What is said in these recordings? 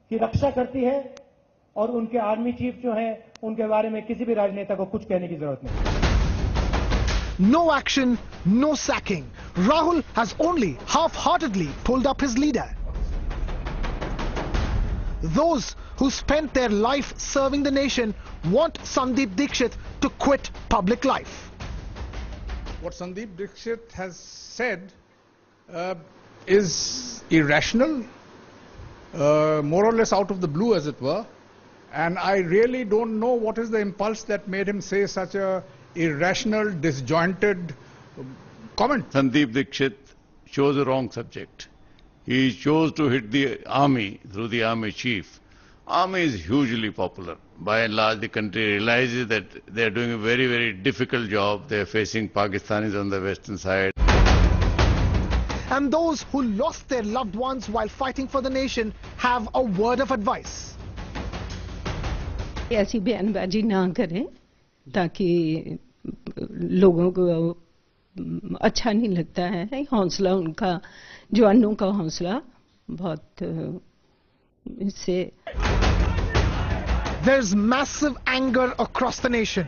की रक्षा करती है और उनके आर्मी चीफ जो हैं उनके बारे में किसी भी राजनेता को कुछ कहने की जरूरत नहीं। No action, no sacking. Rahul has only half-heartedly pulled up his leader. Those who spent their life serving the nation want Sandeep Dikshit to quit public life. What Sandeep Dikshit has said is irrational, more or less out of the blue, as it were. And I really don't know what is the impulse that made him say such a irrational, disjointed comment. Sandeep Dikshit chose the wrong subject. He chose to hit the army through the army chief. Army is hugely popular. By and large, the country realizes that they are doing a very, very difficult job. They are facing Pakistanis on the western side. And those who lost their loved ones while fighting for the nation have a word of advice. ऐसी बयानबाजी ना करें ताकि लोगों को अच्छा नहीं लगता है। हौसला उनका, जवानों का हौसला बहुत इससे। There's massive anger across the nation.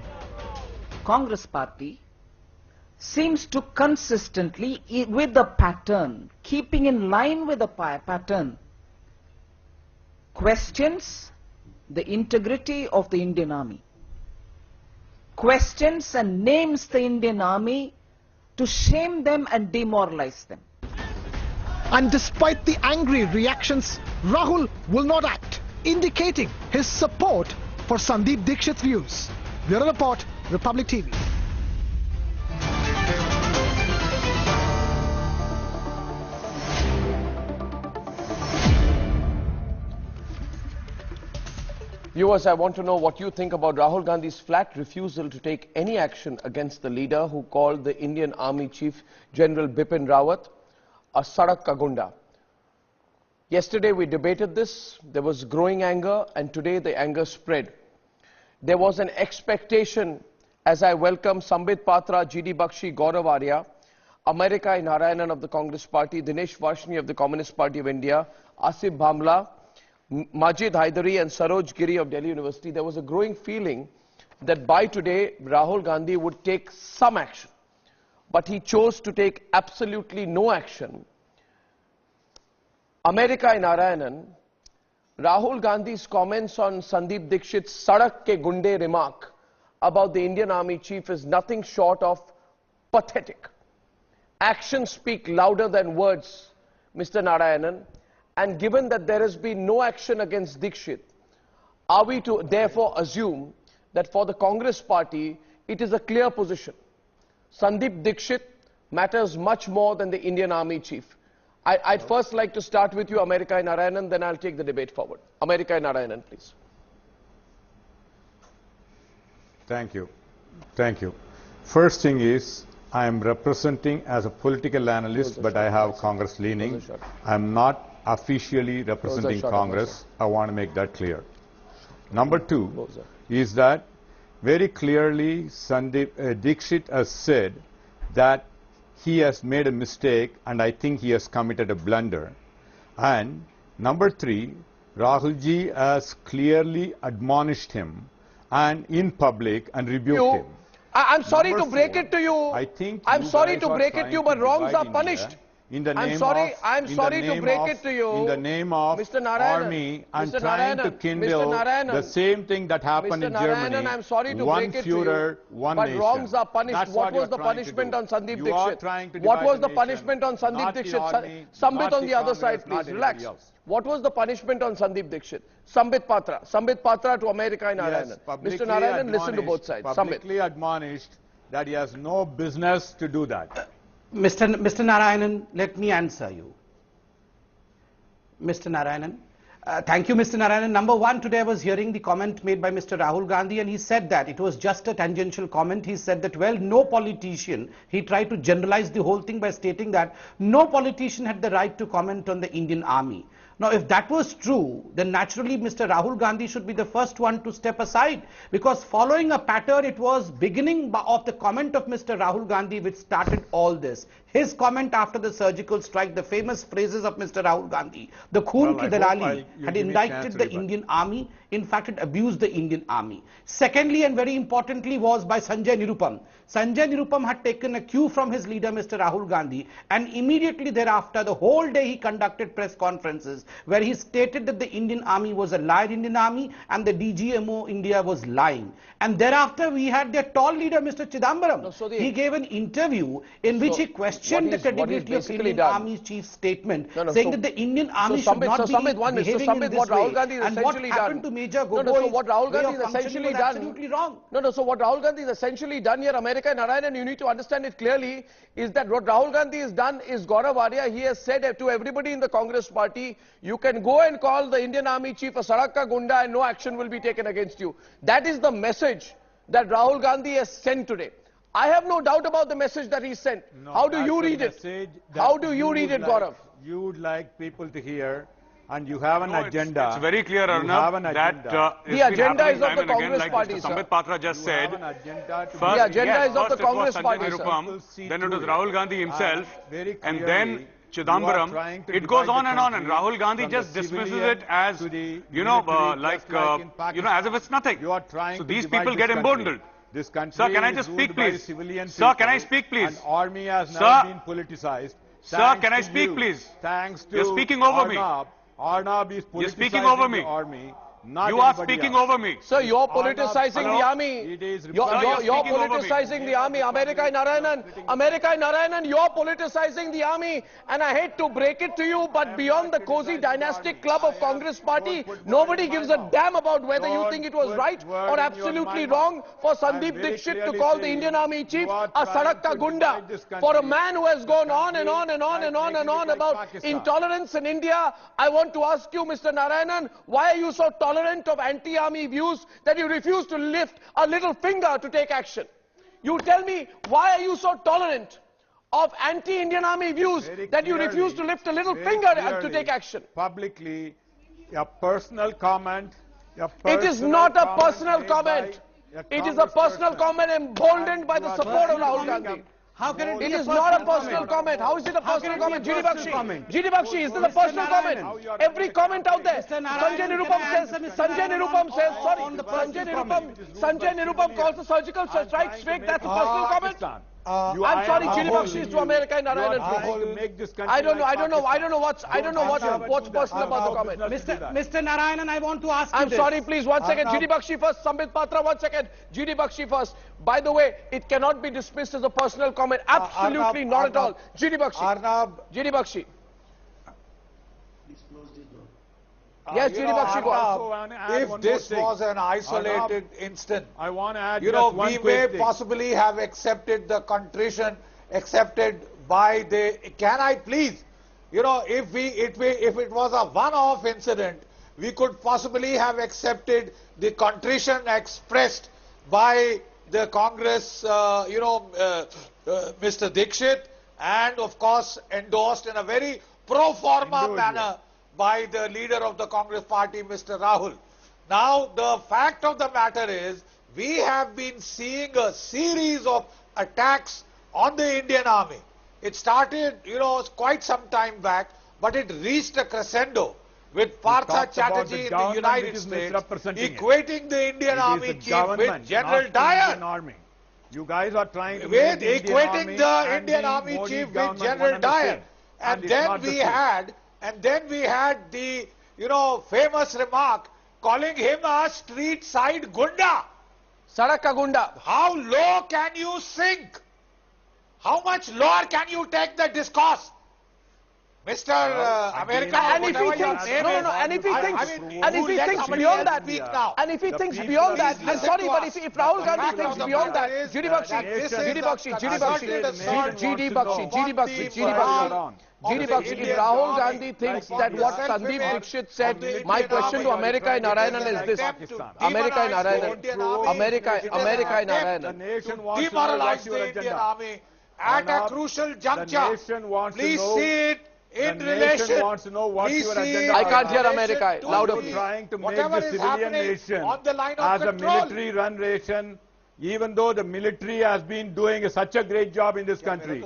Congress party seems to consistently, with the pattern, keeping in line with the pattern, questions the integrity of the Indian Army, questions and names the Indian Army to shame them and demoralize them. And despite the angry reactions, Rahul will not act, indicating his support for Sandeep Dikshit's views. Bureau Report, Republic TV. Viewers, I want to know what you think about Rahul Gandhi's flat refusal to take any action against the leader who called the Indian Army Chief General Bipin Rawat a Sadak Ka Gunda. Yesterday we debated this, there was growing anger, and today the anger spread. There was an expectation as I welcome Sambit Patra, G.D. Bakshi, Gaurav Arya, America Narayanan of the Congress Party, Dinesh Varshni of the Communist Party of India, Asif Bhamla, Majid Haidari and Saroj Giri of Delhi University. There was a growing feeling that by today Rahul Gandhi would take some action. But he chose to take absolutely no action. America Narayanan, Rahul Gandhi's comments on Sandeep Dikshit's Sadak Ke Gunde remark about the Indian Army Chief is nothing short of pathetic. Actions speak louder than words, Mr. Narayanan. And given that there has been no action against Dikshit, are we to therefore assume that for the Congress party, it is a clear position? Sandeep Dikshit matters much more than the Indian Army Chief. I'd first like to start with you, America Narayanan, then I'll take the debate forward. America Narayanan, please. Thank you. Thank you. First thing is, I am representing as a political analyst, but I have Congress leaning. I'm not officially representing Congress. I want to make that clear. Number two is that very clearly Sandeep Dikshit has said that he has made a mistake, and I think he has committed a blunder. And number three, Rahul ji has clearly admonished him and in public and rebuked him. I'm sorry to break it to you. I think I'm sorry to break it to you, but wrongs are punished. In the name I'm sorry to break it to you. In the name of Mr. Narayanan, army and Mr. trying to Narayanan, kindle Mr. Narayanan, the same thing that happened Mr. in Narayanan, Germany. I'm sorry to one break it Führer, to you, one but nation. wrongs are punished. That's What was you're the trying to punishment do. on Sandeep You are Dikshit? trying to What divide was the nation, punishment on Sandeep not the Dikshit? army, Sambit not on the other Congress, side, not please. Relax. anybody else. What was the punishment on Sandeep Dikshit? Sambit Patra to America Narayanan. Yes, Mr. Narayanan, listen to both sides. Publicly admonished that he has no business to do that. Mr. Narayanan, let me answer you. Mr. Narayanan. Thank you, Mr. Narayanan. Number one, today I was hearing the comment made by Mr. Rahul Gandhi, and he said that it was just a tangential comment. He said that, well, no politician, he tried to generalize the whole thing by stating that no politician had the right to comment on the Indian army. Now, if that was true, then naturally Mr. Rahul Gandhi should be the first one to step aside, because following a pattern, it was beginning of the comment of Mr. Rahul Gandhi which started all this. His comment after the surgical strike, the famous phrases of Mr. Rahul Gandhi, the Khoon ki dalali had indicted the Indian army. In fact, it abused the Indian army. Secondly, and very importantly, was by Sanjay Nirupam. Sanjay Nirupam had taken a cue from his leader, Mr. Rahul Gandhi, and immediately thereafter, the whole day he conducted press conferences where he stated that the Indian army was a liar Indian army and the DGMO India was lying. And thereafter, we had their tall leader, Mr. Chidambaram. No, he gave an interview in which he questioned the credibility of Indian Army chief's statement, saying that the Indian army should not be behaving in this way. And what happened to Major Gogoi's what Rahul Gandhi way of functioning was absolutely wrong. So what Rahul Gandhi is essentially done here, America Narayanan, you need to understand it clearly, is that what Rahul Gandhi has done is Gaurav Arya, he has said to everybody in the Congress party, you can go and call the Indian Army chief a Sadak ka Gunda and no action will be taken against you. That is the message that Rahul Gandhi has sent today. I have no doubt about the message that he sent. No, how do you read it? How do you read it, Gaurav? You would like people to hear, and you have an agenda. It's very clear, Arnab, that the agenda is of the Congress party, Mr. Sambit Patra just said. The agenda is of the Congress party, sir. Then it was Rahul Gandhi himself, and then Chidambaram. It goes on, and Rahul Gandhi just dismisses it as, as if it's nothing. So these people get emboldened. Sir, can I just speak, please? Sir, can I speak, please? An army has never been politicized. Sir, can I speak, please? Thanks to You're speaking over me. Arnab is politicizing You're speaking over me. the army. You are speaking over me. Sir, you're politicizing the army. You're politicizing the army. America Narayanan, you're politicizing the army. And I hate to break it to you, but beyond the cozy dynastic club of Congress party, nobody gives a damn about whether you think it was right or absolutely wrong for Sandeep Dixit to call the Indian Army chief a Sadak ka Gunda. For a man who has gone on and on and on and on and on about intolerance in India, I want to ask you, Mr. Narayanan, why are you so tolerant of anti-army views that you refuse to lift a little finger to take action? You tell me, why are you so tolerant of anti-Indian army views that you refuse to lift a little finger to take action? Publicly, a personal comment. It is not a personal comment. It is a personal comment emboldened by the support of Rahul Gandhi. How can it be? It is not a personal comment. How is it a personal comment? GD Bakshi, is this a personal comment? Every comment out there. Sanjay Nirupam calls the surgical strike straight. That's a personal comment. I'm sorry, GD Bakshi is to America Narayanan. I don't know what's personal about the comment. Mr. Narayanan, I want to ask you I'm sorry, please, one second. GD Bakshi first, Sambit Patra, 1 second. GD Bakshi first. By the way, it cannot be dismissed as a personal comment. Absolutely Arnab, not at all. GD Bakshi. Arnab. GD Bakshi. Yes, GD Bakshi, go on. If this was an isolated instant, I want to add we may possibly have accepted the contrition accepted by the. Can I please? If it was a one-off incident, we could possibly have accepted the contrition expressed by the Congress, Mr. Dixit, and of course endorsed in a very pro forma manner by the leader of the Congress party, Mr. Rahul. Now, the fact of the matter is, we have been seeing a series of attacks on the Indian Army. It started, quite some time back, but it reached a crescendo with Partha Chatterjee in the United States equating the Indian Army chief with General Dyer. You guys are trying to equating the Indian Army chief with General Dyer. And then we had the, famous remark calling him a street side gunda. Sadak ka Gunda. How low can you sink? How much lower can you take the discourse? Mr. America, and if he thinks, and if he thinks beyond that, I'm sorry, but if Rahul Gandhi thinks beyond that, GD Bakshi, if Rahul Gandhi thinks that what Sandeep Dixit said, my question to America Narayanan is this. America Narayanan. The nation wants demoralize the Indian Army at a crucial juncture. Please see it in the relation, nation wants to know what's we your see agenda. I can't hear in America. relation to Louder, the- please. Trying to make whatever the is civilian happening nation on the line of as a control. military-run nation, even though the military has been doing such a great job in this country.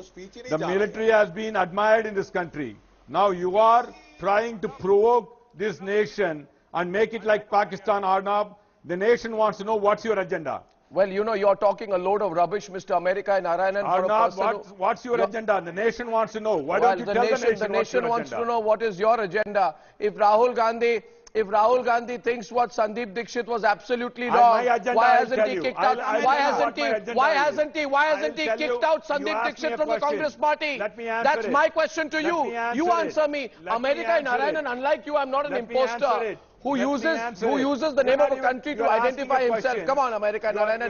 The military has been admired in this country. Now you are trying to provoke this nation and make it like Pakistan, Arnab. The nation wants to know what's your agenda. Well, you know, you're talking a load of rubbish, Mr. America and Narayanan. Arnab, what's your agenda? The nation wants to know. Why don't you tell the nation? The nation wants to know what is your agenda. If Rahul Gandhi thinks what Sandeep Dixit was absolutely wrong, why hasn't he kicked out? Why hasn't he kicked out Sandeep Dixit from the Congress party? That's my question to you. You answer me. America and Narayanan, unlike you, I'm not an imposter who uses the name of a country to identify himself. Come on, America and Narayanan.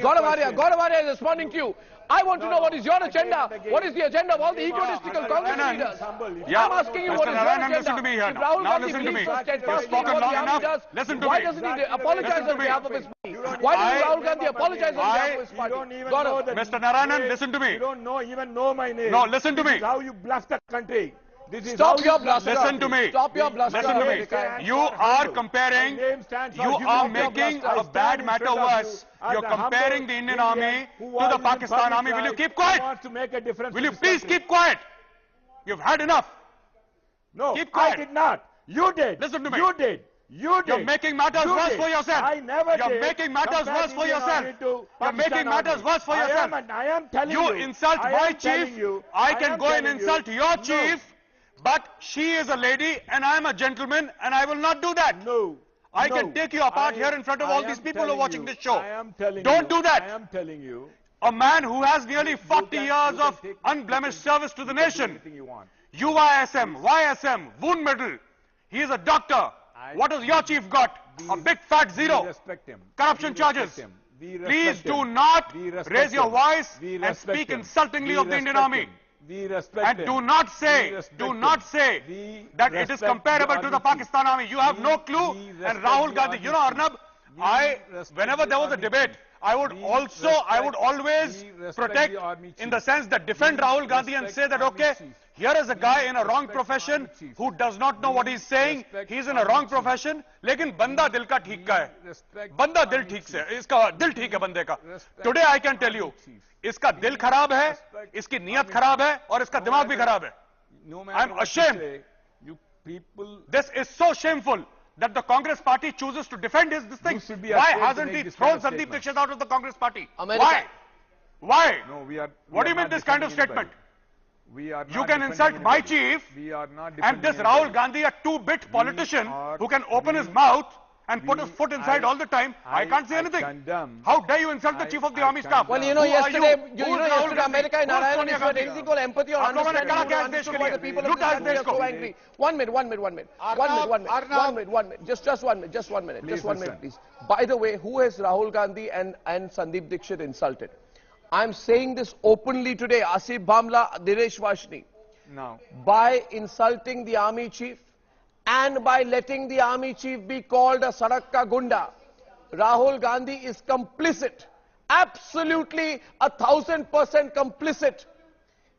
Goswami is responding to you. I want to know what is your agenda. What is the agenda of all the egotistical Congress leaders? Yeah, I'm asking you what is your agenda. Listen to me here If Rahul now. Gandhi Listen to me. believes so You've steadfastly spoken in what long the army enough. does, Listen to why me. doesn't he apologize on behalf of his party? Why does Rahul Gandhi apologize on behalf of his party? Mr. Narayanan, listen to me. You don't even know my name. No, listen to me. This is how you bluff the country. Stop your bluster. Listen to me. Stop your bluster. Listen to me. You are comparing, you are making a bad matter worse. You're comparing the Indian army to the Pakistan army. Will you keep quiet? Will you please keep quiet? You've had enough. No, keep quiet. I did not. You did. Listen to me. You did. You did. You're making matters worse for yourself. I never did. You're making matters worse for yourself. You're making matters worse for yourself. I am telling you. You insult my chief. I can go and insult your chief. But she is a lady and I am a gentleman and I will not do that. No. I can take you apart here in front of all these people who are watching this show. I am telling you. Don't do that. I am telling you. A man who has nearly 40 years of unblemished service to the nation. UISM, YSM, wound medal. He is a doctor. What has your chief got? A big fat zero. Respect him. Corruption charges. Please do not raise your voice and speak insultingly of the Indian army. And do not say that it is comparable to the Pakistan army. You have no clue. And Rahul Gandhi, you know, Arnab, whenever there was a debate, I would always protect in the sense that defend Rahul Gandhi and say that, okay, here is a guy in a wrong profession who does not know what he's saying. He's in a wrong profession. लेकिन बंदा दिल का ठीक का है. बंदा दिल ठीक से, इसका दिल ठीक है बंदे का. Today I can tell you, इसका दिल खराब है, इसकी नीयत खराब है और इसका दिमाग भी खराब है. I'm ashamed. This is so shameful that the Congress party chooses to defend this thing. Why hasn't he thrown Sandeep Dixit out of the Congress party? Why? Why? No, we are. What do you mean this kind of statement? You can insult my chief and this Rahul Gandhi, a two-bit politician who can open his mouth and put his foot inside all the time. I can't say anything. How dare you insult the chief of the army staff? Well, you know, yesterday America and Narayanan showed anything called empathy or understanding. Understood why the people of this country are so angry. One minute. Just one minute, please. By the way, who has Rahul Gandhi and Sandeep Dixit insulted? I'm saying this openly today, Asif Bhamla, Dinesh Vashni. No. By insulting the army chief and by letting the army chief be called a Sadak ka Gunda, Rahul Gandhi is complicit, absolutely 1000% complicit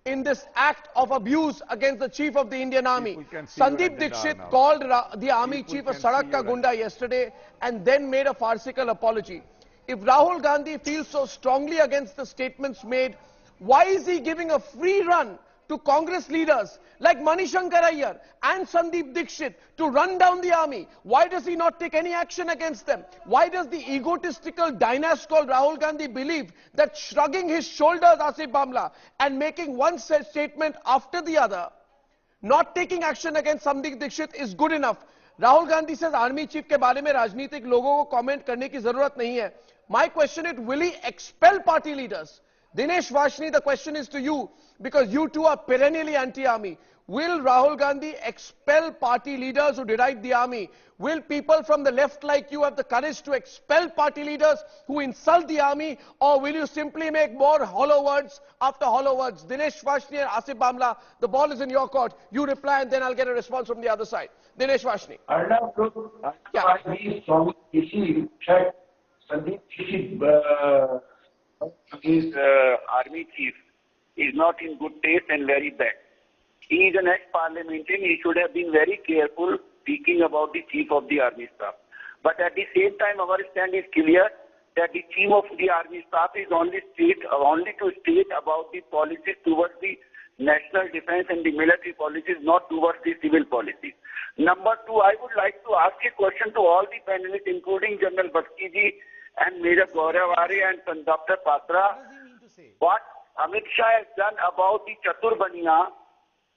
in this act of abuse against the chief of the Indian army. Sandeep Dixit called the army chief a Sadak ka Gunda yesterday and then made a farcical apology. If Rahul Gandhi feels so strongly against the statements made, why is he giving a free run to Congress leaders like Manishankar Iyer and Sandeep Dixit to run down the army? Why does he not take any action against them? Why does the egotistical dynast called Rahul Gandhi believe that shrugging his shoulders, Asif Bhamla, and making one statement after the other, not taking action against Sandeep Dixit is good enough? Rahul Gandhi says army chief के बारे में राजनीतिक लोगों को comment करने की जरूरत नहीं है. My question is, will he expel party leaders? Dinesh Vashni, the question is to you, because you two are perennially anti-army. Will Rahul Gandhi expel party leaders who deride the army? Will people from the left like you have the courage to expel party leaders who insult the army? Or will you simply make more hollow words after hollow words? Dinesh Vashni and Asif Bhamla, the ball is in your court. You reply and then I'll get a response from the other side. Dinesh Vashni. Arnab, I strongly believe that Sandeep Dixit, his army chief, is not in good taste and very bad. he is an ex-parliamentarian. He should have been very careful speaking about the Chief of the Army Staff. But at the same time, our stand is clear that the Chief of the Army Staff is only to state about the policies towards the national defense and the military policies, not towards the civil policies. Number two, I would like to ask a question to all the panelists, including General Baskiji and Major Gauravare and Dr. Patra. What Amit Shah has done about the Chaturbaniya,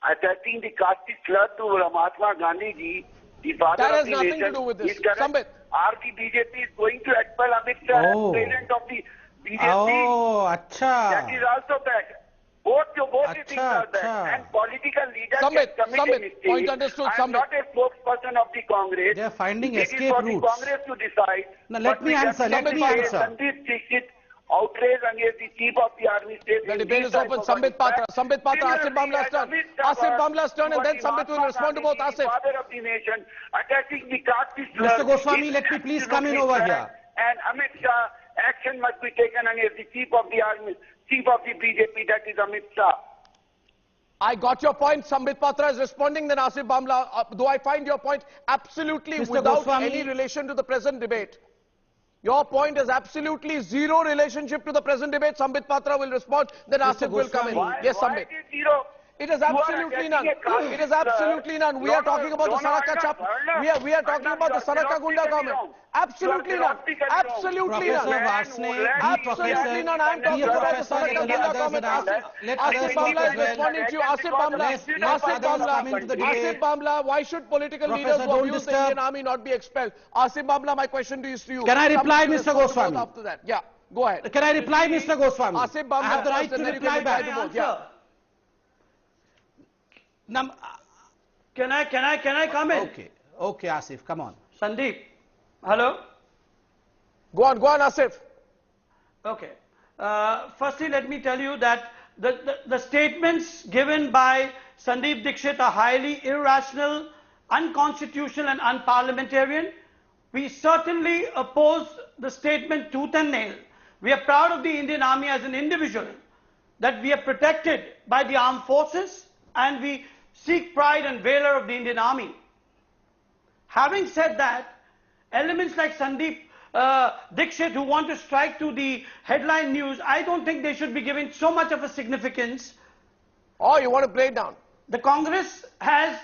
attaching the caste slur to Mahatma Gandhi ji, the father that of has the nothing nation, to do with this. is correct. Sambit. Are the BJP is going to expel Amit Shah as president of the BJP? Oh, acha. That is also bad. Both the things are bad. And political leaders can commit a mistake. Point understood. I am not a spokesperson of the Congress. They are finding it escape is for routes. the Congress to decide. Now let me answer. Sandeep Dixit outrage against the Chief of the Army State. The debate is open. Sambit Patra, Asif Bamla's turn. Asif Bamla's turn, and then Sambit will respond to both. Asif. Father of the nation, attacking the caste slur. Mr. Goswami, let me please come in over here. And Amit Shah, action must be taken against the Chief of the Army, Chief of the BJP, that is Amit Shah. I got your point. Sambit Patra is responding, then Asif Bamla. Though I find your point absolutely Mr. without Goswami, any relation to the present debate. Your point is absolutely zero relationship to the present debate. Sambit Patra will respond, then Asif will come in. Yes, Sambit. It is absolutely none. It is absolutely none. We are talking about the Saraka Chap. We are talking about the Saraka Gunda government. Absolutely none. Absolutely none. Absolutely none. I am talking about the Saraka Gunda government. Asif Bamla is responding to you. Asif Bamla, why should political leaders who abuse the Indian Army not be expelled? Asif Bamla, my question to you is to you. Can I reply, Mr. Goswami? After that, yeah, go ahead. Can I reply, Mr. Goswami? Asif Bamla, I have the right to reply back. Can I come in? Okay, Asif, come on. Sandeep, hello? Go on, Asif. Okay. Firstly, let me tell you that the statements given by Sandeep Dixit are highly irrational, unconstitutional and unparliamentarian. We certainly oppose the statement tooth and nail. We are proud of the Indian Army as an individual, that we are protected by the armed forces, and we seek pride and valor of the Indian Army. Having said that, elements like Sandeep Dixit, who want to strike to the headline news, I don't think they should be given so much of a significance. Oh, you want to play it down? The Congress has,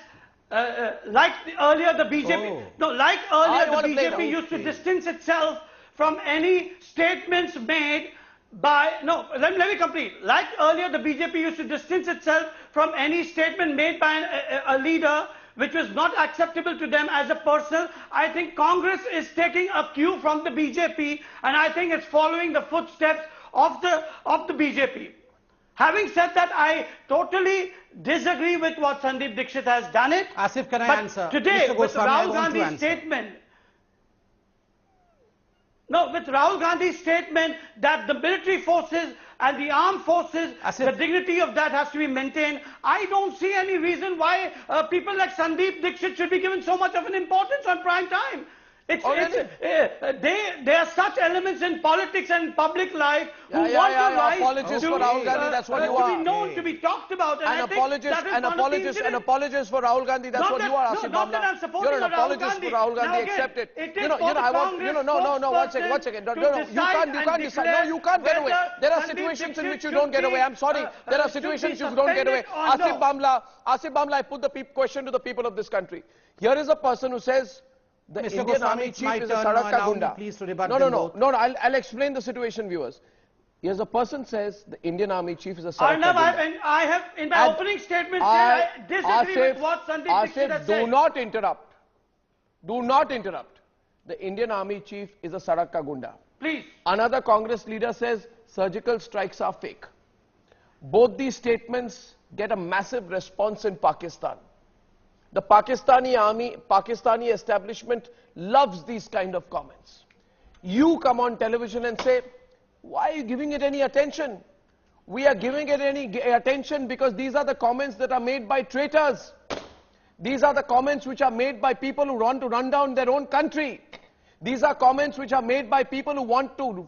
like earlier the BJP, the BJP used to distance itself from any statements made by, let me complete. Like earlier, the BJP used to distance itself from any statement made by a leader which was not acceptable to them as a personal. I think Congress is taking a cue from the BJP, and I think it's following the footsteps of the BJP. Having said that, I totally disagree with what Sandeep Dixit has done it. Asif, can I answer? Today, with Rahul Gandhi's statement, with Rahul Gandhi's statement that the military forces and the armed forces, the dignity of that has to be maintained, I don't see any reason why people like Sandeep Dixit should be given so much of an importance on prime time. There are such elements in politics and public life who want to rise apologies for Rahul Gandhi, that's what you are. To be known, to be talked about. And an apologist for Rahul Gandhi, that's what you are, Asif Bamla. You're an apologist for Rahul Gandhi, accept it. One second. You can't decide. No, you can't get away. There are situations in which you don't get away. I'm sorry. There are situations you don't get away. Asif Bamla, I put the question to the people of this country. Here is a person who says, the Mr. Indian Goswami, Army chief is a Saraka Gunda. No, I'll explain the situation, viewers. Here's a person says the Indian Army chief is a Saraka Gunda. Arnab, I have in my opening statement I disagree with what Sandeep Dixit has said. Do not interrupt. Do not interrupt. The Indian Army chief is a Saraka Gunda. Please. Another Congress leader says surgical strikes are fake. Both these statements get a massive response in Pakistan. The Pakistani army, Pakistani establishment loves these kind of comments. You come on television and say, why are you giving it any attention? We are giving it any attention because these are the comments that are made by traitors. These are the comments which are made by people who want to run down their own country. These are comments which are made by people who want to,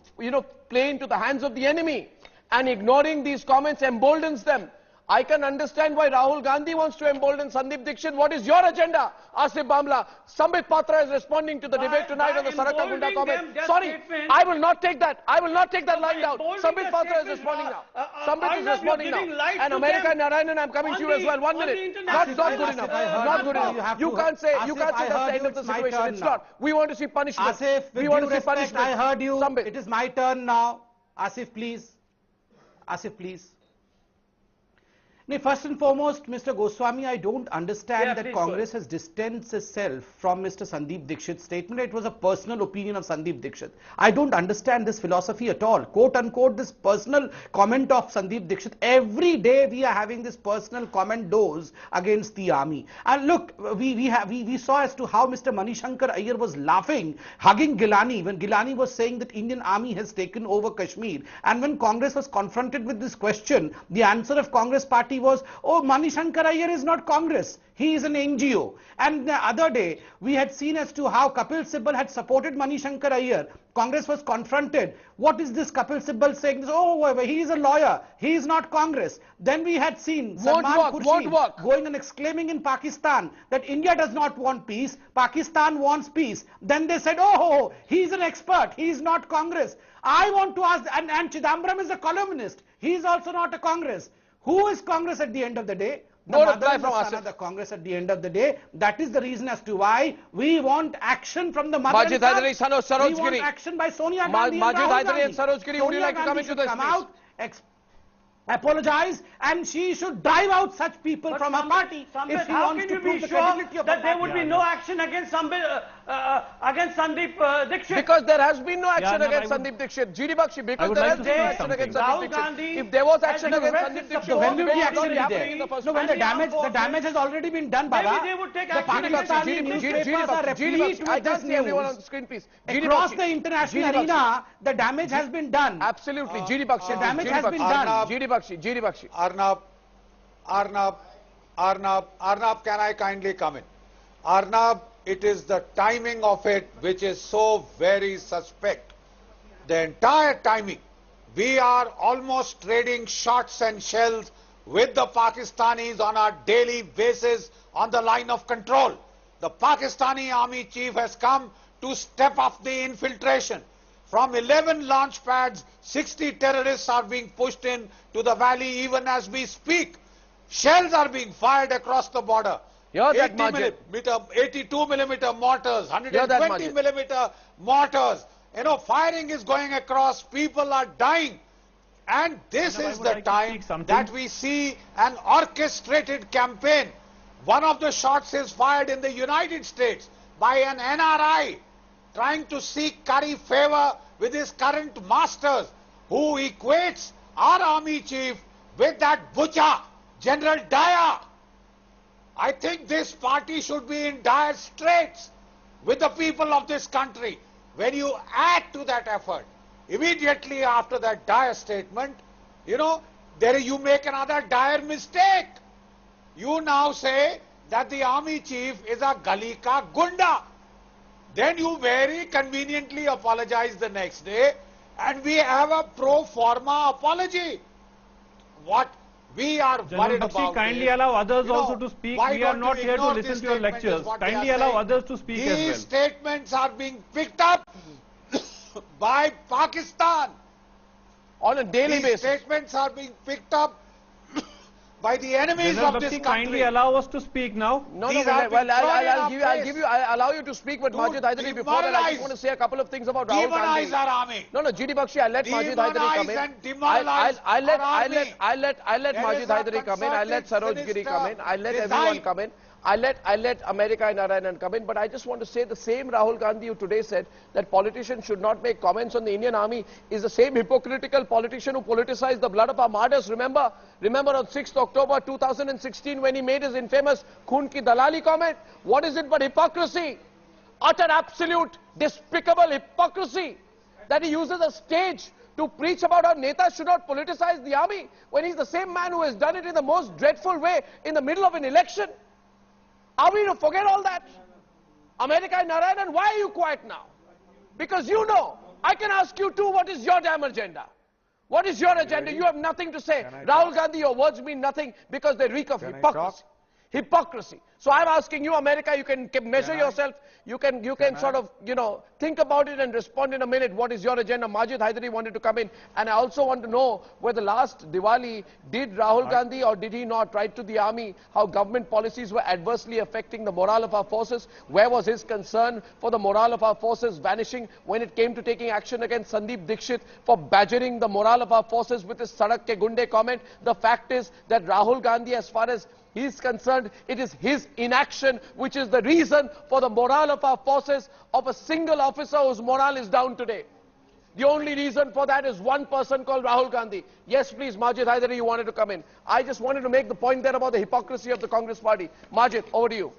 play into the hands of the enemy. And ignoring these comments emboldens them. I can understand why Rahul Gandhi wants to embolden Sandeep Dixit. What is your agenda? Asif Bamla. Sambit Patra is responding to the debate tonight on the Saraka Gunda comment. Sorry, I will not take that. I will not take that lying down. Sambit Patra is responding now. Sambit is responding now. And America Narayanan, I'm coming to you as well. 1 minute. Not good enough. Not good enough. You can't say that's the end of the situation. It's not. We want to see punishment. Asif, we want to see punishment. I heard you. Sambit. It is my turn now. Asif, please. Asif, please. Now, first and foremost, Mr. Goswami, I don't understand that Congress has distanced itself from Mr. Sandeep Dixit's statement. It was a personal opinion of Sandeep Dixit. I don't understand this philosophy at all. Quote unquote, this personal comment of Sandeep Dixit. Every day we are having this personal comment dose against the army. And look, we saw as to how Mr. Manishankar Iyer was laughing, hugging Gilani when Gilani was saying that Indian army has taken over Kashmir. And when Congress was confronted with this question, the answer of Congress party was, oh, Manishankar Iyer is not Congress. He is an NGO. And the other day, we had seen as to how Kapil Sibal had supported Manishankar Iyer. Congress was confronted. What is this Kapil Sibal saying? Oh, he is a lawyer. He is not Congress. Then we had seen Salman Khurshid going and exclaiming in Pakistan that India does not want peace. Pakistan wants peace. Then they said, oh, he is an expert. He is not Congress. I want to ask, and Chidambaram is a columnist. He is also not a Congress. Who is Congress at the end of the day? The mother and the son of the Congress at the end of the day. That is the reason as to why we want action from the mother and son. We want action by Sonia Gandhi and Rahul Gandhi. Would you like to come into this, come out, apologize, and she should drive out such people from her party. If she wants to prove the credibility of that there would be no action against Sandeep Dixit? Because there has been no action against Sandeep Dixit. GD Bakshi, because there has been no action against Sandeep Dixit. If there was action against Sandeep Dixit, when will the action be there? No, when the damage has already been done, Baba. Maybe they would take the Pakistani newspapers are replete with this news. Across the international arena, the damage has been done. Absolutely, GD Bakshi. The damage has been done. GD Bakshi. Arnab, can I kindly come in? Arnab, it is the timing of it which is so very suspect. The entire timing. We are almost trading shots and shells with the Pakistanis on a daily basis on the line of control. The Pakistani army chief has come to step up the infiltration. From 11 launch pads, 60 terrorists are being pushed in to the valley even as we speak. Shells are being fired across the border. 82 millimeter mortars, 120 millimeter mortars. Firing is going across. People are dying. And this is the time that we see an orchestrated campaign. One of the shots is fired in the United States by an NRI trying to seek curry favor with his current masters, who equates our army chief with that butcher, General Dyer. I think this party should be in dire straits with the people of this country. When you add to that effort, immediately after that dire statement, you make another dire mistake. You now say that the army chief is a gali ka gunda. Then you very conveniently apologize the next day, and we have a pro forma apology. What we are worried about kindly allow others also to speak. We are not here to listen to your lectures. Kindly allow others to speak as well. These statements are being picked up by Pakistan. On a daily basis. These statements are being picked up by the enemies of this country. Kindly allow us to speak now. No, I'll allow you to speak, but Majid Haidari, before that, I just want to say a couple of things about Rahul Gandhi. Our army. No, GD Bakshi, I'll let Majid Haidari come in. I'll let Majid Haidari come in. I'll let Saroj Giri come in. I'll let everyone come in. I'll let America and Narayanan come in, but I just want to say the same Rahul Gandhi who today said that politicians should not make comments on the Indian army is the same hypocritical politician who politicized the blood of our martyrs. Remember on 6th October 2016 when he made his infamous Khoon ki Dalali comment? What is it but hypocrisy? Utter, absolute, despicable hypocrisy that he uses a stage to preach about how netas should not politicize the army when he's the same man who has done it in the most dreadful way in the middle of an election. Are we to forget all that? America and Narayanan, why are you quiet now? Because I can ask you too, what is your damn agenda? What is your agenda? You have nothing to say. Rahul Gandhi, your words mean nothing because they reek of hypocrisy. Hypocrisy. So I'm asking you, America, you can measure yourself. You can sort of, think about it and respond in a minute. What is your agenda? Majid Hydari wanted to come in. And I also want to know whether last Diwali, did Rahul Gandhi or did he not write to the army how government policies were adversely affecting the morale of our forces? Where was his concern for the morale of our forces vanishing when it came to taking action against Sandeep Dikshit for badgering the morale of our forces with his Sadak Ke Gunde comment? The fact is that Rahul Gandhi, as far as he is concerned, it is his inaction which is the reason for the morale of our forces, of a single officer whose morale is down today. The only reason for that is one person called Rahul Gandhi. Yes, please, Majid Hydari, you wanted to come in. I just wanted to make the point there about the hypocrisy of the Congress party. Majid, over to you.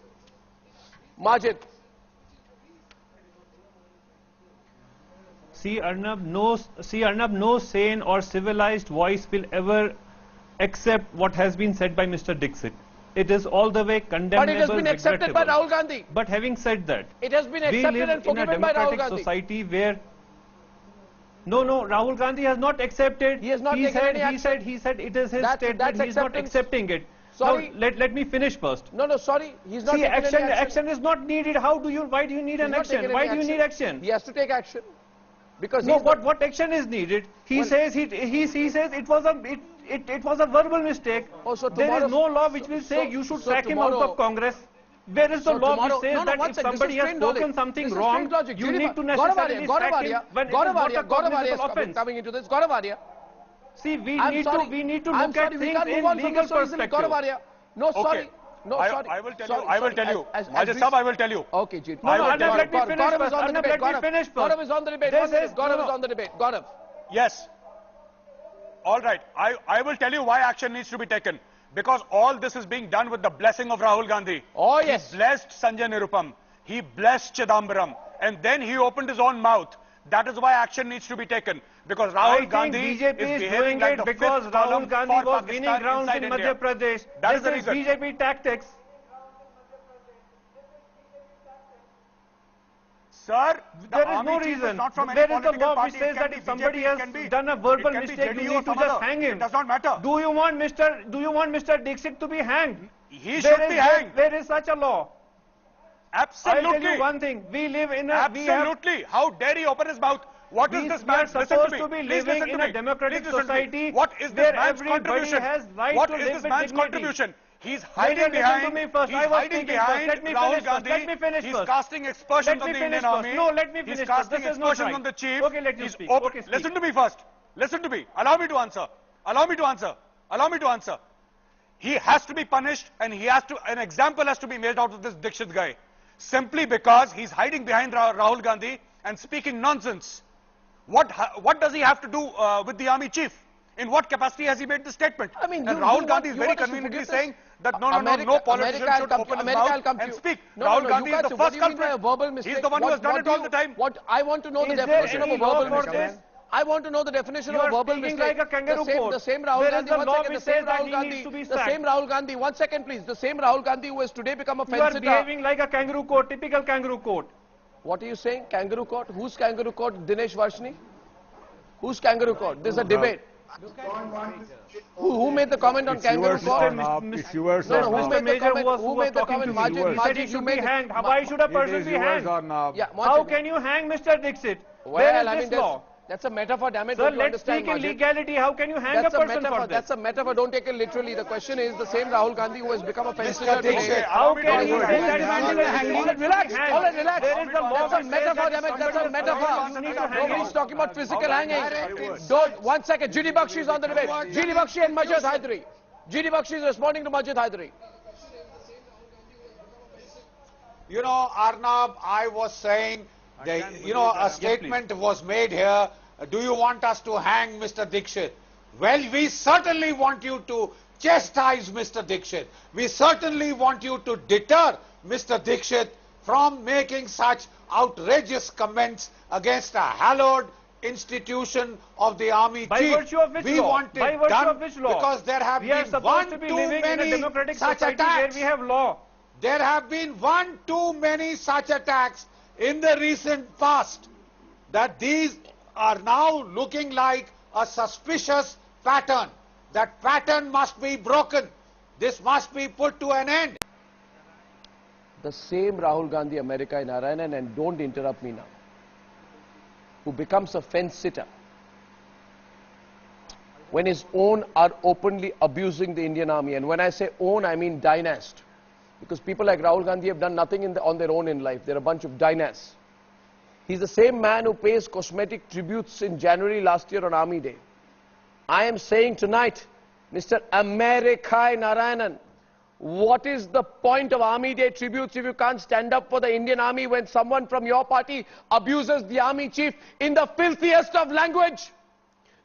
Majid. See, Arnab, no sane or civilized voice will ever accept what has been said by Mr. Dikshit. It is all the way condemnable. But it has been accepted by Rahul Gandhi. But having said that, it has been accepted and forgiven by Rahul Gandhi. We live in a democratic society where no, Rahul Gandhi has not accepted. He has not taken any action. He said it is his statement. He is not accepting it. Sorry. Now, let me finish first. No, sorry. He's not taking any action. Action is not needed. Why do you need an action? Why do you need action? He has to take action. Because no, what action is needed? He says it was a verbal mistake. So there is no law which will say you should sack him out of Congress. Where is the law which says that if somebody has spoken something wrong, you need to necessarily sack him when it is not a cognizable offence? Coming into this, Gaurav. See, we need to look at things in legal perspective. No, sorry. No, sorry. I will tell you. Majid Sahab, I will tell you. Okay, Jeet. Let me finish first. Gaurav is on the debate. Gaurav is on the debate. Gaurav. Yes. All right. I will tell you why action needs to be taken. Because all this is being done with the blessing of Rahul Gandhi. Oh, yes. He blessed Sanjay Nirupam. He blessed Chidambaram. And then he opened his own mouth. That is why action needs to be taken. Because Rahul Gandhi BJP is doing like it because Rahul Gandhi was winning grounds in Madhya Pradesh. That is the reason. BJP tactics. Sir, there is no reason. There is a law which says that if somebody has done a verbal mistake, you need to just hang him. It does not matter. Do you want Mr. Dikshit to be hanged? He should be hanged. There is such a law. Absolutely. I'll tell you one thing. We live in a... Absolutely. How dare he open his mouth? What is this man? We are supposed to be living in a democratic society where everybody has right to live with dignity. What is this man's contribution? He's hiding behind. He's hiding behind Rahul Gandhi. He's casting aspersions on the Indian army. No, let me finish. He's casting aspersions on the chief. Okay, let you speak. Listen to me first. Listen to me. Allow me to answer. Allow me to answer. Allow me to answer. He has to be punished, and an example has to be made out of this Dikshit guy. Simply because he's hiding behind Rahul Gandhi and speaking nonsense. What does he have to do with the army chief? In what capacity has he made this statement? I mean, and Rahul Gandhi is very conveniently saying that no politician should open his mouth and speak. Rahul Gandhi is the first culprit. He's the one who has done it all the time. I want to know the definition of a verbal mistake. I want to know the definition of a verbal mistake. Like a kangaroo court. The same Rahul Gandhi. The same Rahul Gandhi. 1 second, please. The same Rahul Gandhi who has today become a fence sitter. You are behaving like a kangaroo court, typical kangaroo court. What are you saying? Kangaroo court? Whose kangaroo court? Dinesh Varshni? Whose kangaroo court? This is a debate. Who made the comment on kangaroo court? Who made the comment? Majid, you made hanged. Why should a person be hanged? How can you hang Mr. Dikshit? Where is this law? That's a metaphor, damn it. Sir, let's speak in legality. How can you hang a person for this? That's a metaphor. Don't take it literally. The question is the same Rahul Gandhi who has become a fence sitter today. How can you say that? Relax. There is a law. That's a metaphor, damn it. That's a metaphor. Nobody's talking about physical hanging. Don't. 1 second. GD Bakshi is on the debate. GD Bakshi and Majid Hydari. GD Bakshi is responding to Majid Hydari. You know, Arnab, I was saying, a statement was made here. Do you want us to hang Mr. Dikshit? Well, we certainly want you to chastise Mr. Dikshit. We certainly want you to deter Mr. Dikshit from making such outrageous comments against a hallowed institution of the army chief. By virtue of which law? Want it done because there have been one too many such attacks. Where we have law. There have been one too many such attacks in the recent past, that these are now looking like a suspicious pattern. That pattern must be broken. This must be put to an end. The same Rahul Gandhi, America in Narayanan, and don't interrupt me now, who becomes a fence sitter when his own are openly abusing the Indian army. And when I say own, I mean dynast. Because people like Rahul Gandhi have done nothing on their own in life. They're a bunch of dynasts. He's the same man who pays cosmetic tributes in January last year on Army Day. I am saying tonight, Mr. America Narayanan, what is the point of Army Day tributes if you can't stand up for the Indian Army when someone from your party abuses the Army Chief in the filthiest of language?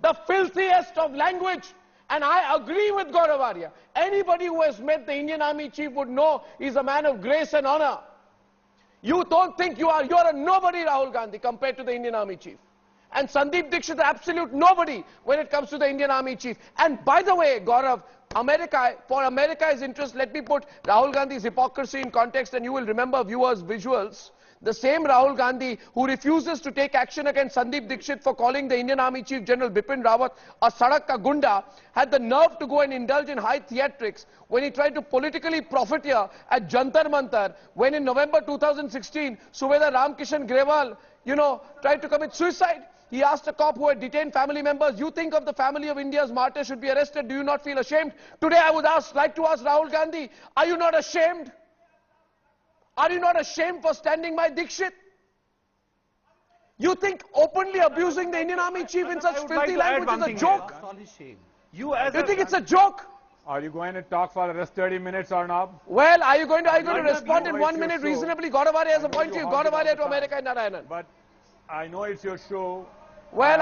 The filthiest of language. And I agree with Gaurav Arya. Anybody who has met the Indian Army Chief would know he's a man of grace and honor. You don't think you're a nobody, Rahul Gandhi, compared to the Indian Army Chief. And Sandeep Dixit, absolute nobody when it comes to the Indian Army Chief. And by the way, Gaurav, for America's interest, let me put Rahul Gandhi's hypocrisy in context, and you will remember, viewers, visuals. The same Rahul Gandhi who refuses to take action against Sandeep Dixit for calling the Indian Army Chief General Bipin Rawat a Sadak ka Gunda had the nerve to go and indulge in high theatrics when he tried to politically profiteer at Jantar Mantar when in November 2016, Subedar Ramkishan Grewal, tried to commit suicide. He asked a cop who had detained family members, you think of the family of India's martyrs should be arrested, do you not feel ashamed? Today I would like to ask Rahul Gandhi, are you not ashamed? Are you not ashamed for standing by Dixit? You think openly abusing the Indian Army Chief in such filthy language is a joke? You think it's a joke? Are you going to talk for the rest 30 minutes, Arnab? Well, are you going to respond in 1 minute reasonably? Gaurav Arya has a point to you. Gaurav Arya to America and Narayanan. But I know it's your show. Well,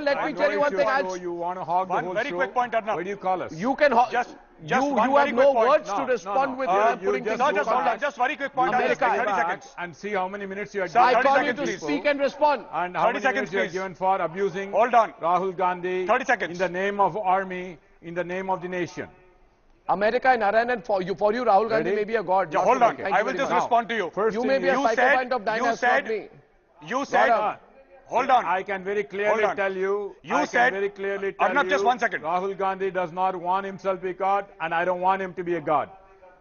let me tell you one thing. You want to hog the whole very show. quick point, Arnab. What do you call us? You can you have no words to respond with. Just very quick point. America, 30 seconds. And see how many minutes you are given. I call you to speak and respond. And how many minutes you are given for abusing Rahul Gandhi 30 seconds. in the name of army, in the name of the nation. America and Narayanan, for you, Rahul Gandhi may be a god. Hold on. I will just respond to you. You may be a psychopath of dynasty, not me. You said... Hold on. I can very clearly tell you. Arnab, just 1 second. Rahul Gandhi does not want himself to be God, and I don't want him to be a God.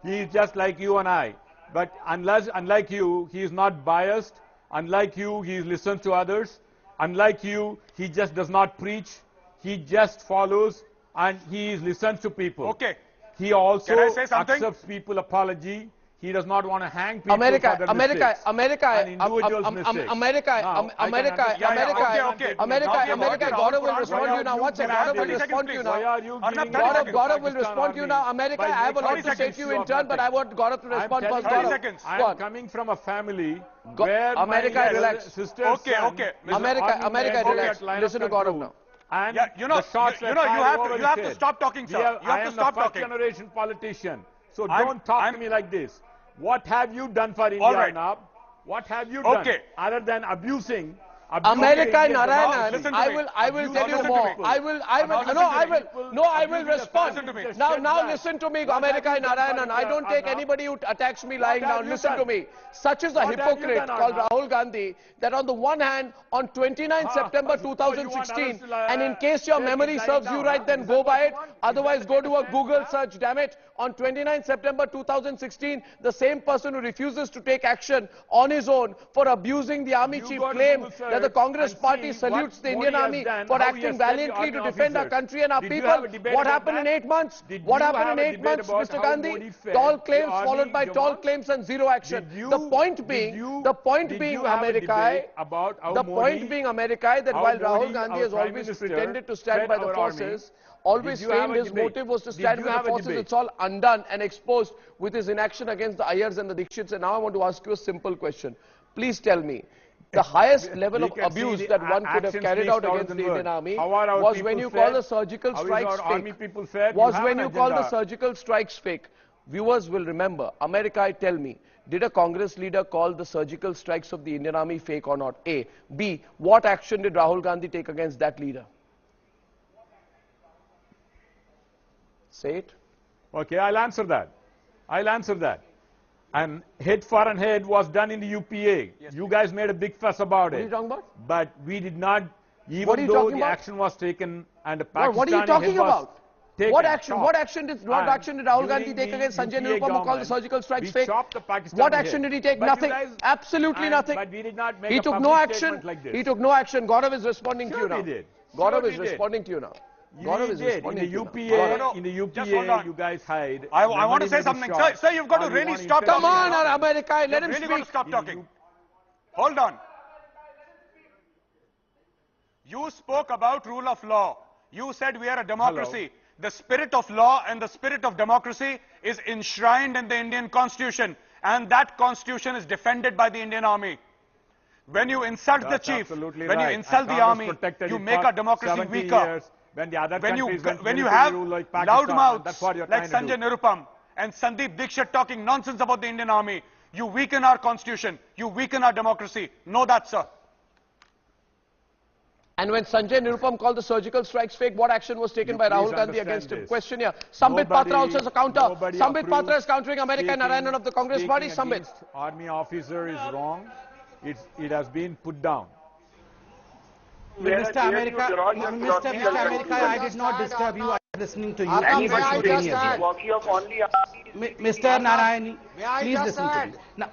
He is just like you and I. But unlike you, he is not biased. Unlike you, he listens to others. Unlike you, he just does not preach. He just follows, and he listens to people. Okay. He also Can I say something? accepts people apology. He does not want to hang people for their mistakes. America, Gaurav will respond to you now. One second, Gaurav will respond to you now. Gaurav will respond to you now. America, I have a lot to say to you in turn, but I want Gaurav to respond first. 30 seconds. I am coming from a family where America, relax. Sisters America, relax. Listen to Gaurav now. And you have to stop talking, sir. You have to stop talking. I am a first-generation politician, so don't talk to me like this. What have you done for India, Arnab? What have you done other than abusing? America and Narayanan, I will tell you more. I will respond. Now listen to me, America and Narayanan. I don't take anybody who attacks me lying down. Listen to me. Such is a hypocrite called Rahul Gandhi that on the one hand, on 29 September 2016, and in case your memory serves you right, then go by it. Otherwise, go to a Google search, damn it. On 29 September 2016, the same person who refuses to take action on his own for abusing the army chief claimed that the Congress party salutes the Indian army for acting valiantly to defend our country and our people. What happened in 8 months? What happened in 8 months, Mr. Gandhi? Tall claims followed by tall claims and zero action. The point being, America, that while Rahul Gandhi has always pretended to stand by the forces, always claimed his motive was to stand with the forces. It's all undone and exposed with his inaction against the Iyers and the Dikshits. And now I want to ask you a simple question. Please tell me, the highest level of abuse that one could have carried out against the Indian army was when you call the surgical strikes fake. Was when you call the surgical strikes fake. Viewers will remember. America, tell me, did a Congress leader call the surgical strikes of the Indian army fake or not? A. B. What action did Rahul Gandhi take against that leader? Say it. Okay, I'll answer that. And head for head was done in the UPA. Yes, you guys made a big fuss about it. What are you talking about? But we did not Even though the action was taken and a Pakistani what are you talking about? Taken, what action did Rahul Gandhi take against Sanjay Nirupam, who called the surgical strikes fake? What action did he take? Nothing. Absolutely nothing. But we did not make he a took no action. Like this. He took no action. Gaurav is responding to you now. Gaurav is responding to you now. Gaurav is responding to you now. In the UPA, you guys hide. I want to say something. Sir, you've got to really stop talking. Come on, America, let him speak. Got to stop talking. Hold on. You spoke about rule of law. You said we are a democracy. Hello. The spirit of law and the spirit of democracy is enshrined in the Indian Constitution, and that Constitution is defended by the Indian Army. When you insult the chief, when you insult the army, you make our democracy weaker. When the other when you have like loud mouths like Sanjay Nirupam and Sandeep Dikshit talking nonsense about the Indian Army, you weaken our Constitution, you weaken our democracy. Know that, sir. And when Sanjay Nirupam called the surgical strikes fake, what action was taken by Rahul Gandhi against him? Question here. Sambit Patra also has a counter. Sambit Patra is countering America Narayanan of the Congress party. Sambit. Army officer is wrong. It has been put down. Mr. America, I did not disturb you. I was listening to you. Mr. Narayani, please listen to me.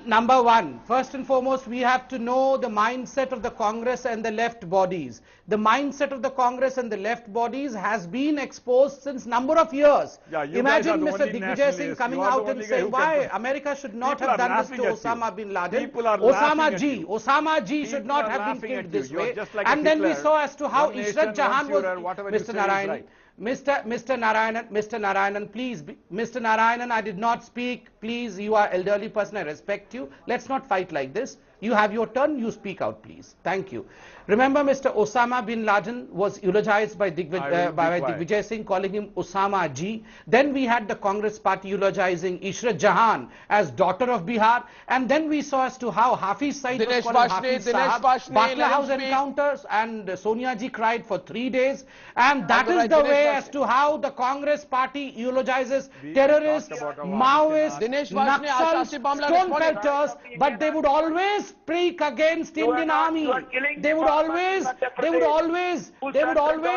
Number one, first and foremost, we have to know the mindset of the Congress and the left bodies. The mindset of the Congress and the left bodies has been exposed since number of years. Imagine Mr. Digvijay Singh coming out and saying why America should not have done this to Osama bin Laden. Osama Ji should not have been killed this way. And then we saw as to how Ishrat Jahan was, Mr. Narayan. Mr. Narayanan, please, Mr. Narayanan, I did not speak. Please, you are elderly person, I respect you. Let's not fight like this. You have your turn, you speak out, please. Thank you. Remember, Mr. Osama bin Laden was eulogized by Digvijay Singh, calling him Osama Ji. Then we had the Congress party eulogizing Ishrat Jahan as daughter of Bihar. And then we saw as to how Hafiz Saeed was called Hafiz Sahab, Butler House encounters, and Sonia Ji cried for 3 days. And that is the way as to how the Congress party eulogizes terrorists, Maoists, Naxals, stone pelters, but they would always speak against Indian Army. They would always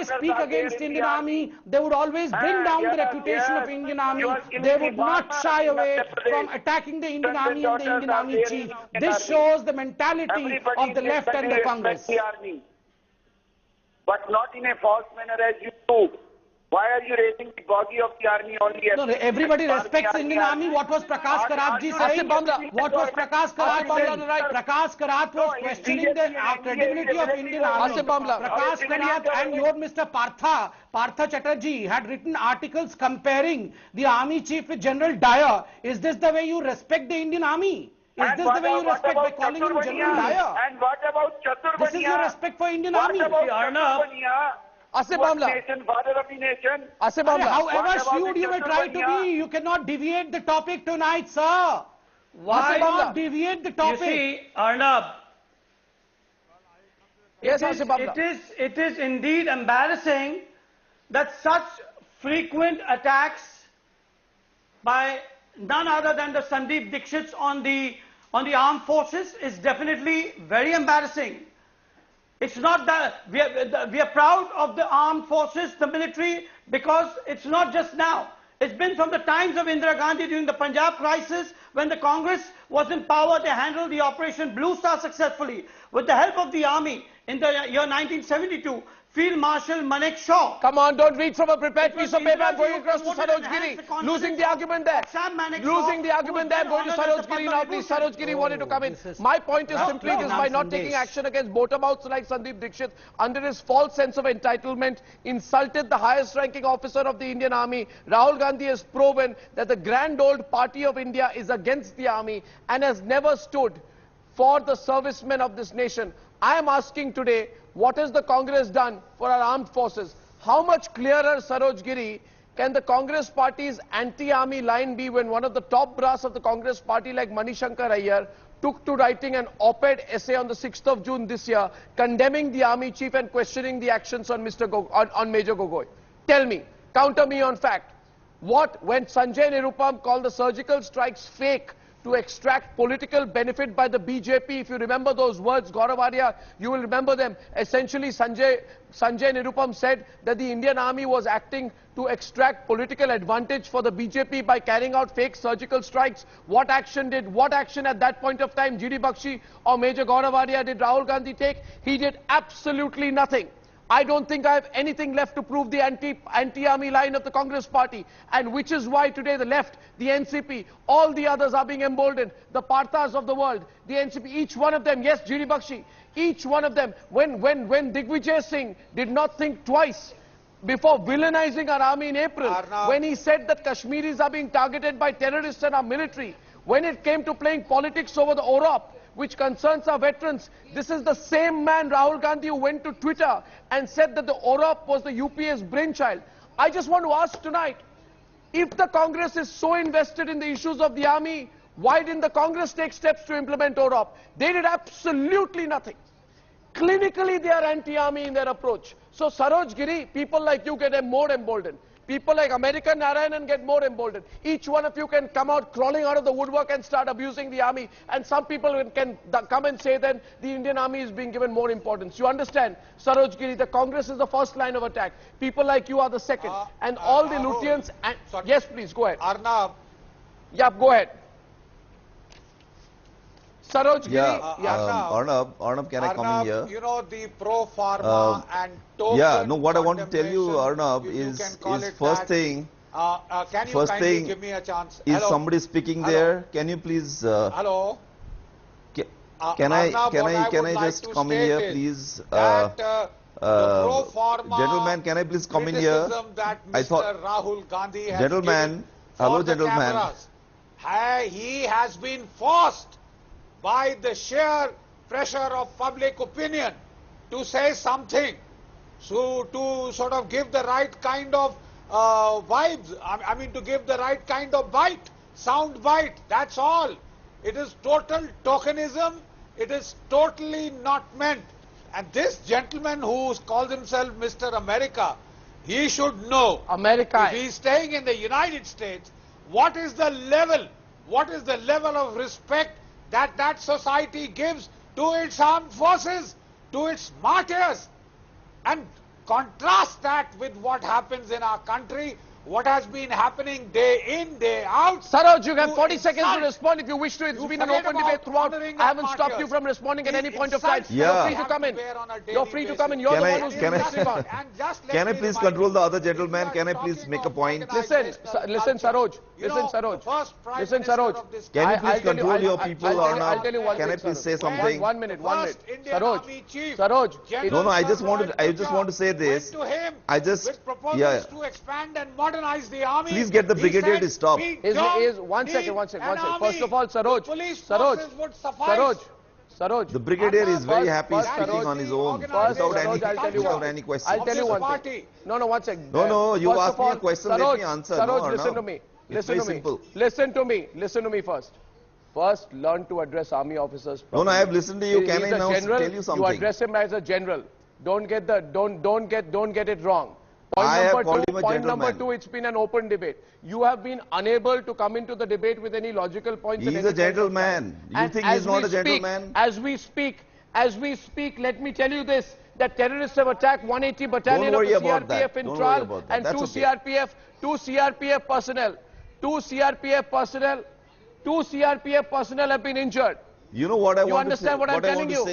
speak against Indian Army. They would always bring down the reputation of Indian Army. They would not shy away from attacking the Indian Army and the Indian Army chief. This shows the mentality of the left and the Congress. But not in a false manner as you do. Why are you raising the body of the army only? No, everybody respects Indian Army. What was Prakash Karat ji saying? What was Prakash Karat saying? Prakash Karat was questioning the credibility of Indian Army. Prakash Karat and your Mr. Partha Chatterjee had written articles comparing the army chief with General Dyer. Is this the way you respect the Indian Army? Is this the way you respect by calling him General Dyer? And what about Chaturbaniya? This is your respect for Indian Army. Arnab? Asif Bamla. Father of the nation. Asif Bamla. However shrewd you may try to be, you cannot deviate the topic tonight, sir. Why not deviate the topic? You see, Arnab. Yes, Asif Bamla. It is indeed embarrassing that such frequent attacks by none other than the Sandeep Dikshits on the armed forces is definitely very embarrassing. It's not that we are proud of the armed forces, the military, because it's not just now. It's been from the times of Indira Gandhi during the Punjab crisis, when the Congress was in power. They handled the Operation Blue Star successfully with the help of the army in the year 1972. Field Marshal Manek Shaw. Come on, don't read from a prepared piece of paper. I'm going across to Saroj Giri. Losing the argument there. Losing the argument there. I'm going to Saroj Giri now, please. Saroj Giri wanted to come in. My point is simply this: by not taking action against bottom-outs like Sandeep Dikshit, under his false sense of entitlement, insulted the highest-ranking officer of the Indian Army. Rahul Gandhi has proven that the grand old party of India is against the army and has never stood for the servicemen of this nation. I am asking today, what has the Congress done for our armed forces? How much clearer, Saroj Giri, can the Congress party's anti-army line be when one of the top brass of the Congress party like Manishankar Iyer took to writing an op-ed essay on the 6th of June this year, condemning the army chief and questioning the actions on Major Gogoi? Tell me, counter me on fact. When Sanjay Nirupam called the surgical strikes fake to extract political benefit by the BJP. If you remember those words, Gauravaria, you will remember them. Essentially, Sanjay Nirupam said that the Indian army was acting to extract political advantage for the BJP by carrying out fake surgical strikes. What action at that point of time GD Bakshi or Major Gauravaria did Rahul Gandhi take? He did absolutely nothing. I don't think I have anything left to prove the anti-army line of the Congress party, and which is why today the left, the NCP, all the others are being emboldened, the Parthas of the world, the NCP, each one of them, yes, GD Bakshi, each one of them, when Digvijay Singh did not think twice before villainizing our army in April, Arnab, when he said that Kashmiris are being targeted by terrorists and our military, when it came to playing politics over the OROP, which concerns our veterans, this is the same man, Rahul Gandhi, who went to Twitter and said that the OROP was the UPA's brainchild. I just want to ask tonight, if the Congress is so invested in the issues of the army, why didn't the Congress take steps to implement OROP? They did absolutely nothing. Clinically, they are anti-army in their approach. So, Saroj Giri, people like you get more emboldened. People like American Narayanan get more emboldened. Each one of you can come out crawling out of the woodwork and start abusing the army. And some people can come and say that the Indian army is being given more importance. You understand, Saroj Giri, the Congress is the first line of attack. People like you are the second. And all the Luthians... Yes, please, go ahead. Arnab. Yeah, go ahead. Saroj Giri. Arnab, can I come in here? You know, the pro-pharma and token... Yeah, no, what I want to tell you, Arnab, is first thing... can you kindly give me a chance? Is somebody speaking there? Can you please... Hello? Can I just come in here, please? Gentlemen, can I please come in here? I thought Rahul Gandhi has gentlemen, hello, gentlemen. He has been forced by the sheer pressure of public opinion to say something, so to sort of give the right kind of vibes, I mean to give the right kind of bite, sound bite, that's all. It is total tokenism, it is totally not meant. And this gentleman who calls himself Mr. America, he should know, America, if he is staying in the United States, what is the level of respect that society gives to its armed forces, to its martyrs, and contrast that with what happens in our country, what has been happening day in, day out. Saroj, you have 40 seconds to respond if you wish to. It's been an open debate throughout. I haven't stopped you from responding at any point of time. Yeah. You're free to come in. You're free to come in. You're the one who's listening on. Can I please control the other gentleman? Can I please make a point? Listen, Saroj. Listen, Saroj. Can you please control your people, Arnab? Can I please say something? One minute. Saroj. No, I just want to say this. To expand and modernize the army. Please get the brigadier to stop. One second. First of all, Saroj. The brigadier is very happy speaking on his own without any question. I'll tell you one thing. No, one second. No, you asked me a question, let me answer. Saroj, listen to me. Listen to me first. First, learn to address army officers properly. No, I have listened to you. Can I now tell you something? You address him as a general. Don't get it wrong. Point number two, it's been an open debate. You have been unable to come into the debate with any logical points. He's a gentleman. You think he's not a gentleman? As we speak, let me tell you this, that terrorists have attacked 180 battalion of the CRPF in Tral and two CRPF personnel have been injured. You know what I want to say? You understand what I'm telling you?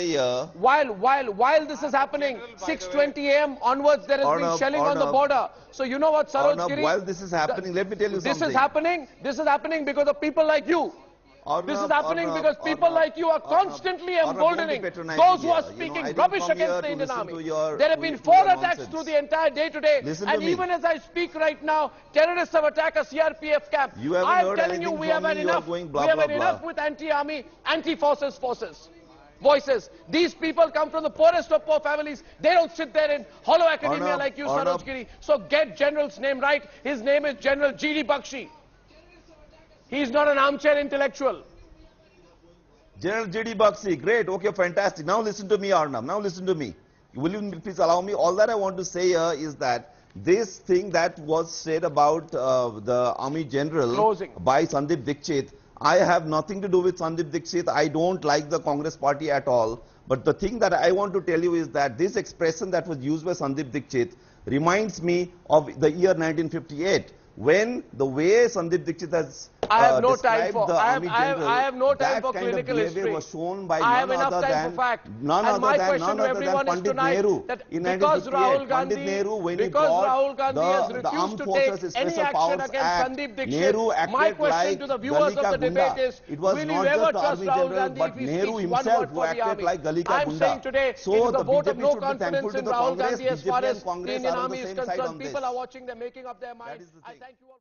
While this is happening, 6:20 a.m. onwards, there has been shelling on the border. So you know what, Saroj Giri? While this is happening, let me tell you something. This is happening because of people like you. This is happening because people like you are constantly emboldening those who are speaking rubbish against the Indian Army. There have been 4 attacks through the entire day today, and even as I speak right now, terrorists have attacked a CRPF camp. I'm telling you, we have had enough. We have had enough with anti-army, anti-forces voices. These people come from the poorest of poor families. They don't sit there in hollow academia like you, Saroj Giri. So get General's name right. His name is General GD Bakshi. He's not an armchair intellectual. General GD Bakshi, great, okay, fantastic. Now listen to me, Arnab. Now listen to me. Will you please allow me? All that I want to say here is that this thing that was said about the Army General by Sandeep Dikshit, I have nothing to do with Sandeep Dikshit. I don't like the Congress party at all. But the thing that I want to tell you is that this expression that was used by Sandeep Dikshit reminds me of the year 1958, when the way Sandeep Dikshit has I have no time described for the Army General, I have no time for that kind of clinical behavior history. was shown by I have none enough other time than for fact. none And my other question to than everyone is Pandit tonight Nehru that in because 1958. Rahul Pandit Gandhi, Nehru, when he because brought Rahul Gandhi has the refused Armed to Forces take any Special action Powers against Act, Sandeep Dikshit, Nehru acted my question like to the viewers Galika of the Gunda. debate is, It was will not you ever just the trust Army Rahul General, Gandhi but if he Nehru speaks one himself word who for the acted army? like Galika I'm Gunda. saying today it So is the a vote of BJP no should be thankful confidence to in the Rahul Congress. Gandhi as BJP far and as the Congress Indian are on army the is same side concerned. on this. People are watching, they're making up their minds. I thank you all.